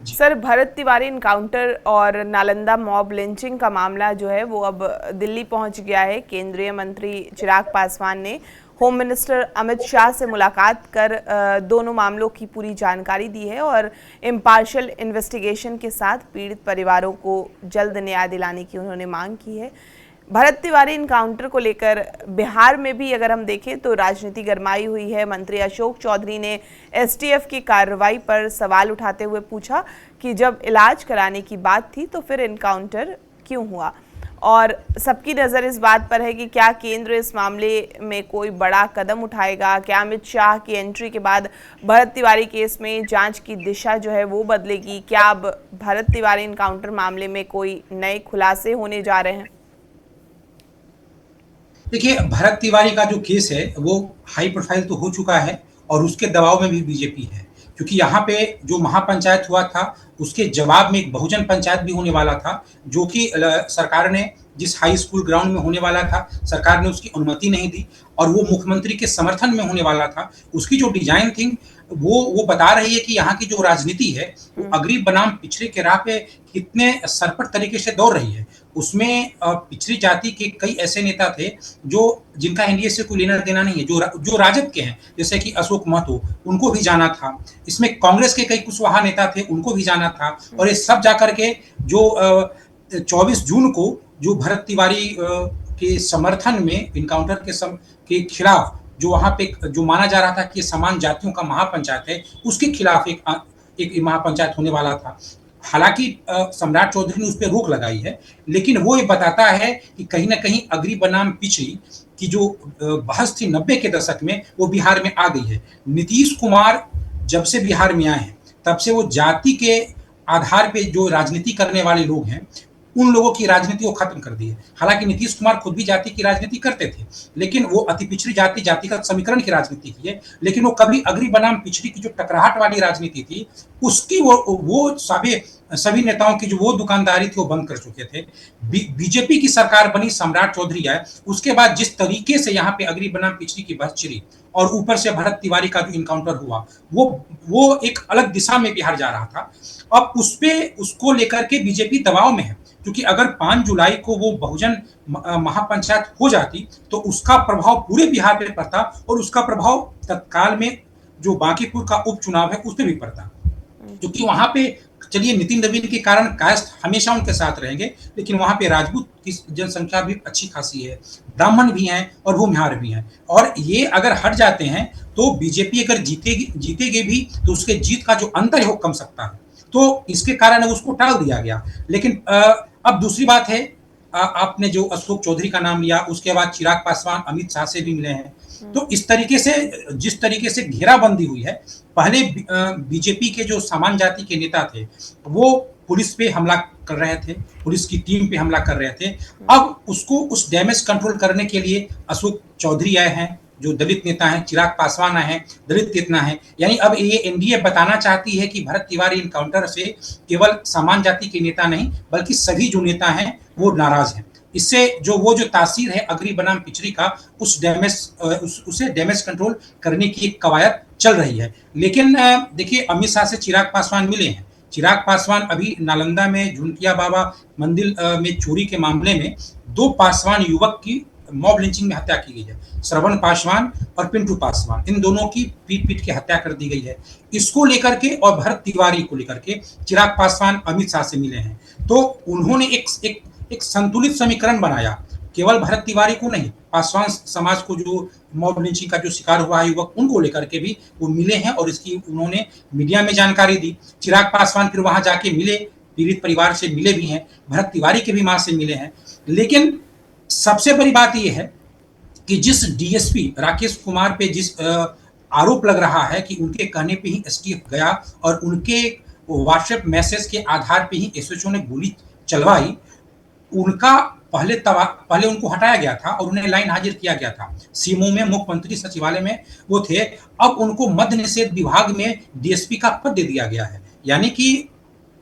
जी। Sir, Bharat Tiwari encounter और Nalanda mob lynching का मामला जो है वो अब दिल्ली पहुंच गया है। केंद्रीय मंत्री चिराग पासवान ने होम मिनिस्टर अमित शाह से मुलाकात कर दोनों मामलों की पूरी जानकारी दी है और इम्पार्शियल इन्वेस्टिगेशन के साथ पीड़ित परिवारों को जल्द न्याय दिलाने की उन्होंने मांग की है। भरत तिवारी इनकाउंटर को लेकर बिहार में भी अगर हम देखें तो राजनीति गरमाई हुई है। मंत्री अशोक चौधरी ने एसटीएफ की कार्रवाई पर सवाल उठाते हुए पूछा कि जब इलाज कराने की बात थी तो फिर इनकाउंटर क्यों हुआ। और सबकी नज़र इस बात पर है कि क्या केंद्र इस मामले में कोई बड़ा कदम उठाएगा। क्या अमित शाह की एंट्री के बाद भरत तिवारी केस में जांच की दिशा जो है वो बदलेगी। क्या अब भरत तिवारी इनकाउंटर मामले में कोई नए खुलासे होने जा रहे हैं। देखिए, भरत तिवारी का जो केस है वो हाई प्रोफाइल तो हो चुका है और उसके दबाव में भी बीजेपी है, क्योंकि यहाँ पे जो महापंचायत हुआ था उसके जवाब में एक बहुजन पंचायत भी होने वाला था, जो कि सरकार ने जिस हाई स्कूल ग्राउंड में होने वाला था, सरकार ने उसकी अनुमति नहीं दी और वो मुख्यमंत्री के समर्थन में होने वाला था। उसकी जो डिजाइन थी वो बता रही है कि यहाँ की जो राजनीति है वो अगरी बनाम पिछड़े के राह पे कितने सरपट तरीके से दौड़ रही है। उसमें पिछड़ी जाति के कई ऐसे नेता थे जो जिनका एनडीए से कोई लेना देना नहीं है, जो राजद के हैं, जैसे कि अशोक महतो, उनको भी जाना था। इसमें कांग्रेस के कई कुशवाहा नेता थे, उनको भी जाना था। और ये सब जाकर के जो 24 जून को जो भरत तिवारी के समर्थन में इनकाउंटर के खिलाफ जो वहां पे जो माना जा रहा था कि समान जातियों का महापंचायत है, उसके खिलाफ एक महापंचायत होने वाला था। हालांकि सम्राट चौधरी ने उस पर रोक लगाई है, लेकिन वो ये बताता है कि कहीं ना कहीं अगरी बनाम पिछड़ी की जो बहस थी 90 के दशक में वो बिहार में आ गई है। नीतीश कुमार जब से बिहार में आए हैं तब से वो जाति के आधार पे जो राजनीति करने वाले लोग हैं उन लोगों की राजनीति को खत्म कर दी है। हालांकि नीतीश कुमार खुद भी जाति की राजनीति करते थे, लेकिन वो अति पिछड़ी जाति जातिगत समीकरण की राजनीति की है, लेकिन वो कभी अगरी बनाम पिछड़ी की जो टकराहट वाली राजनीति थी उसकी वो सभी नेताओं की जो वो दुकानदारी थी वो बंद कर चुके थे। बीजेपी की सरकार बनी, सम्राट चौधरी आए, उसके बाद जिस तरीके से यहाँ पे अगरी बनाम पिछड़ी की बहस छिड़ी और ऊपर से भरत तिवारी का जो इनकाउंटर हुआ वो एक अलग दिशा में बिहार जा रहा था। अब उसको लेकर के बीजेपी दबाव में है, क्योंकि अगर 5 जुलाई को वो बहुजन महापंचायत हो जाती तो उसका प्रभाव पूरे बिहार पे पड़ता और उसका प्रभाव तत्काल में जो बांकीपुर का उपचुनाव है उस पर भी पड़ता, क्योंकि वहां पे चलिए नितिन नवीन के कारण कायस्थ हमेशा उनके साथ रहेंगे, लेकिन वहां पे राजपूत की जनसंख्या भी अच्छी खासी है, ब्राह्मण भी हैं और भूमिहार भी हैं, और ये अगर हट जाते हैं तो बीजेपी अगर जीतेगी भी तो उसके जीत का जो अंतर है वो कम सकता है। तो इसके कारण उसको टाल दिया गया। लेकिन अब दूसरी बात है, आपने जो अशोक चौधरी का नाम लिया, उसके बाद चिराग पासवान अमित शाह से भी मिले हैं। तो इस तरीके से जिस तरीके से घेराबंदी हुई है, पहले बीजेपी के जो सामान्य जाति के नेता थे वो पुलिस पे हमला कर रहे थे, पुलिस की टीम पे हमला कर रहे थे। अब उसको उस डैमेज कंट्रोल करने के लिए अशोक चौधरी आए हैं जो दलित नेता हैं, चिराग पासवान आए हैं दलित नेता हैं। यानी अब ये एनडीए बताना चाहती है कि भरत तिवारी इनकाउंटर से केवल सामान्य जाति के नेता नहीं बल्कि सभी जो नेता हैं वो नाराज हैं। इससे वो जो तासीर है अगरी बनाम पिछड़ी का उसे डैमेज कंट्रोल करने की एक कवायद चल रही है। लेकिन देखिए, अमित शाह से चिराग पासवान मिले हैं। चिराग पासवान अभी नालंदा में झुनकिया बाबा मंदिर में चोरी के मामले में 2 पासवान युवक की मॉब लिंचिंग में हत्या की गई है, श्रवण पासवान और पिंटू पासवान, इन दोनों की पीट पीट के हत्या कर दी गई है। इसको लेकर के और भरत तिवारी को लेकर के चिराग पासवान अमित शाह से मिले हैं, तो उन्होंने एक संतुलित समीकरण बनाया। केवल भरत तिवारी को नहीं, पासवान समाज को जो मॉब लिंचिंग का जो शिकार हुआ है युवक, उनको लेकर के भी वो मिले हैं और इसकी उन्होंने मीडिया में जानकारी दी। चिराग पासवान फिर वहां जाके मिले, पीड़ित परिवार से मिले भी हैं, भरत तिवारी के भी मां से मिले हैं। लेकिन सबसे बड़ी बात यह है कि जिस डीएसपी राकेश कुमार पे जिस आरोप लग रहा है कि उनके कहने पे ही एसटीएफ गया और उनके व्हाट्सएप मैसेज के आधार पे ही एसएचओ ने गोली चलवाई, उनका पहले उनको हटाया गया था और उन्हें लाइन हाजिर किया गया था। सीमो में मुख्यमंत्री सचिवालय में वो थे, अब उनको मद्य निषेध विभाग में डीएसपी का पद दे दिया गया है। यानी कि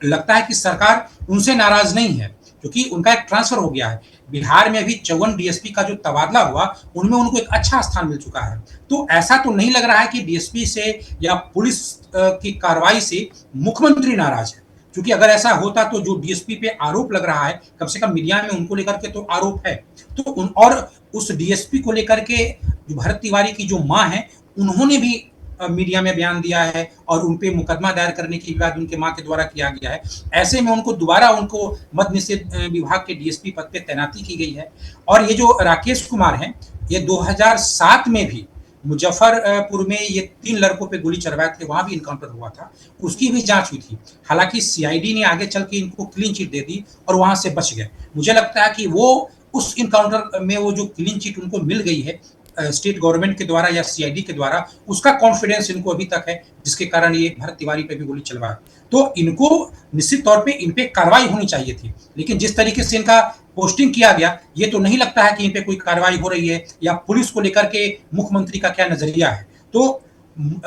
लगता है कि सरकार उनसे नाराज नहीं है, क्योंकि उनका एक ट्रांसफर हो गया है। बिहार में अभी 54 डीएसपी का जो तबादला हुआ उनमें उनको एक अच्छा स्थान मिल चुका है। तो ऐसा तो नहीं लग रहा है कि डीएसपी से या पुलिस की कार्रवाई से मुख्यमंत्री नाराज है। क्योंकि अगर ऐसा होता तो जो डीएसपी पे आरोप लग रहा है, कम से कम मीडिया में उनको लेकर के तो आरोप है। तो और उस डीएसपी को लेकर के जो भरत तिवारी की जो माँ है, उन्होंने भी मीडिया में बयान दिया है और उन पे मुकदमा दायर करने की बात उनके माँ के द्वारा किया गया है। ऐसे में उनको दोबारा उनको मद्य निषेध विभाग के डीएसपी पद पे तैनाती की गई है। और ये जो राकेश कुमार हैं, ये 2007 में भी मुजफ्फरपुर में ये 3 लड़कों पे गोली चलवाए थे, वहाँ भी एनकाउंटर हुआ था, उसकी भी जाँच हुई थी। हालाँकि सीआईडी ने आगे चल के इनको क्लीन चिट दे दी और वहाँ से बच गए। मुझे लगता है कि वो उस एनकाउंटर में वो जो क्लीन चिट उनको मिल गई है स्टेट गवर्नमेंट के द्वारा या सीआईडी के द्वारा, उसका कॉन्फिडेंस इनको अभी तक है, जिसके कारण ये भरत तिवारी पे भी गोली चलवाए। तो इनको निश्चित तौर पे इन पे कार्रवाई होनी चाहिए थी, लेकिन जिस तरीके से इनका पोस्टिंग किया गया, ये तो नहीं लगता है कि इन पे कोई कार्रवाई हो रही है या पुलिस को लेकर के मुख्यमंत्री का क्या नजरिया है। तो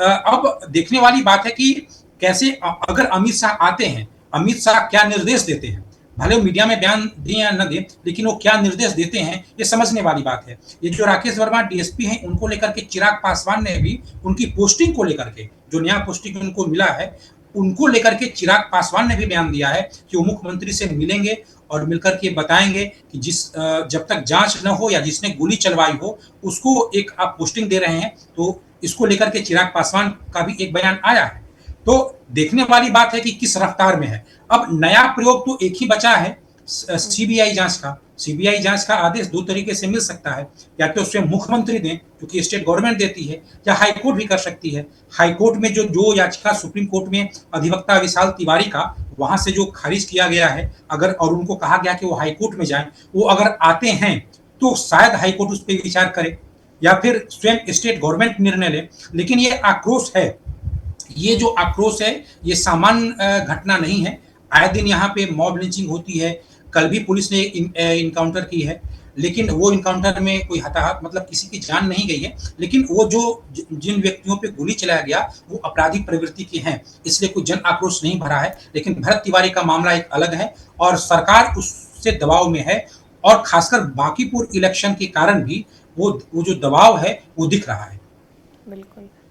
अब देखने वाली बात है कि कैसे अगर अमित शाह आते हैं, अमित शाह क्या निर्देश देते हैं। भले मीडिया में बयान दें या न दें, लेकिन वो क्या निर्देश देते हैं, ये समझने वाली बात है। ये जो राकेश वर्मा डीएसपी हैं, उनको लेकर के चिराग पासवान ने भी उनकी पोस्टिंग को लेकर के, जो नया पोस्टिंग उनको मिला है, उनको लेकर के चिराग पासवान ने भी बयान दिया है कि वो मुख्यमंत्री से मिलेंगे और मिलकर के बताएंगे कि जब तक जांच न हो या जिसने गोली चलवाई हो, उसको एक आप पोस्टिंग दे रहे हैं। तो इसको लेकर के चिराग पासवान का भी एक बयान आया है। तो देखने वाली बात है कि किस रफ्तार में है। अब नया प्रयोग तो एक ही बचा है, सीबीआई जांच का। सीबीआई जांच का आदेश 2 तरीके से मिल सकता है, या तो स्वयं मुख्यमंत्री दें, क्योंकि स्टेट गवर्नमेंट देती है, या हाईकोर्ट भी कर सकती है। हाईकोर्ट में जो याचिका सुप्रीम कोर्ट में अधिवक्ता विशाल तिवारी का, वहां से जो खारिज किया गया है, अगर और उनको कहा गया कि वो हाईकोर्ट में जाएं, वो अगर आते हैं तो शायद हाईकोर्ट उस पर विचार करे या फिर स्वयं स्टेट गवर्नमेंट निर्णय ले। लेकिन ये आक्रोश है, ये जो आक्रोश है, ये सामान्य घटना नहीं है। आए दिन यहाँ पे मॉब लिंचिंग होती है। कल भी पुलिस ने इनकाउंटर की है, लेकिन वो इनकाउंटर में कोई हताहत मतलब किसी की जान नहीं गई है, लेकिन वो जो जिन व्यक्तियों पे गोली चलाया गया वो आपराधिक प्रवृत्ति के हैं, इसलिए कोई जन आक्रोश नहीं भरा है। लेकिन भरत तिवारी का मामला एक अलग है और सरकार उससे दबाव में है, और खासकर बांकीपुर इलेक्शन के कारण भी वो जो दबाव है वो दिख रहा है। बिल्कुल।